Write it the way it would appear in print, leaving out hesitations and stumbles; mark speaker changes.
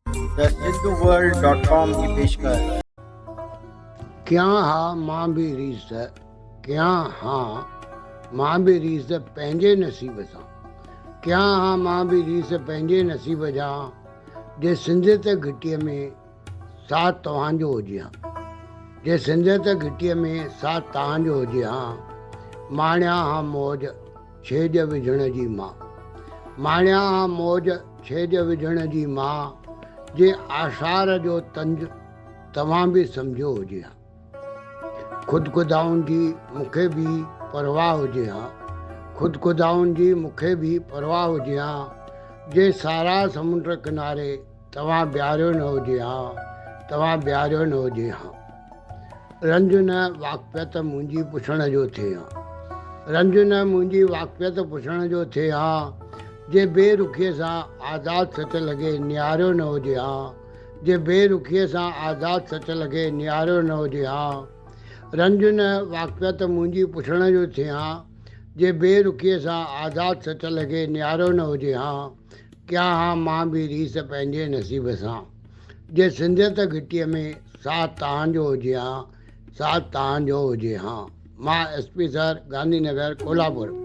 Speaker 1: The Sindhu वर्ल्ड.com की पेशकश।
Speaker 2: क्या हा मां बि रीस, क्या हा मां बि रीस पंहिंजे नसीब सां। क्या हा मां बि रीस पंहिंजे नसीब जा, जे सिंधियत घिटीअ में साथ तव्हांजो हुजे हा। जे सिंधियत घिटीअ में साथ तव्हांजो हुजे हा। माणिया हा मौज छेज विझण जी मां। माणिया हा मौज छेज विझण जी मां, जे आशार जो तंज तव्हां बि सम्झो हुजे हा। ख़ुदिख़ुदाउनि जी मूंखे बि परवाह हुजे हा। ख़ुदिख़ुदाउनि जी मूंखे बि परवाह हुजे हा। जे सारा समुंड किनारे तव्हां बीहारियो न हुजे हा। तव्हां बीहारियो न हुजे हा। रंज न वाक़फ़ियत मुंहिंजी पुछण जो थिए हा। रंज न मुंहिंजी वाक़फ़ियत पुछण जो थिए हा। जे बेरुखीअ सां आज़ादु सच लॻे निहारियो न हुजे हा। जे बेरुखीअ सां आज़ादु सच लॻे निहारियो न हुजे हा। रंज न वाक़फ़ियत मुंहिंजी पुछण जो थिए हा। जे बेरुखीअ सां आज़ादु सच लॻे निहारियो न हुजे हा। क्या हा मां बि रीस पंहिंजे नसीब सां। जे सिंधियत घिटीअ में साथ तव्हांजो हुजे हा। साथ तव्हांजो हुजे हा। मां SP सर, गांधी नगर, कोल्हापुर।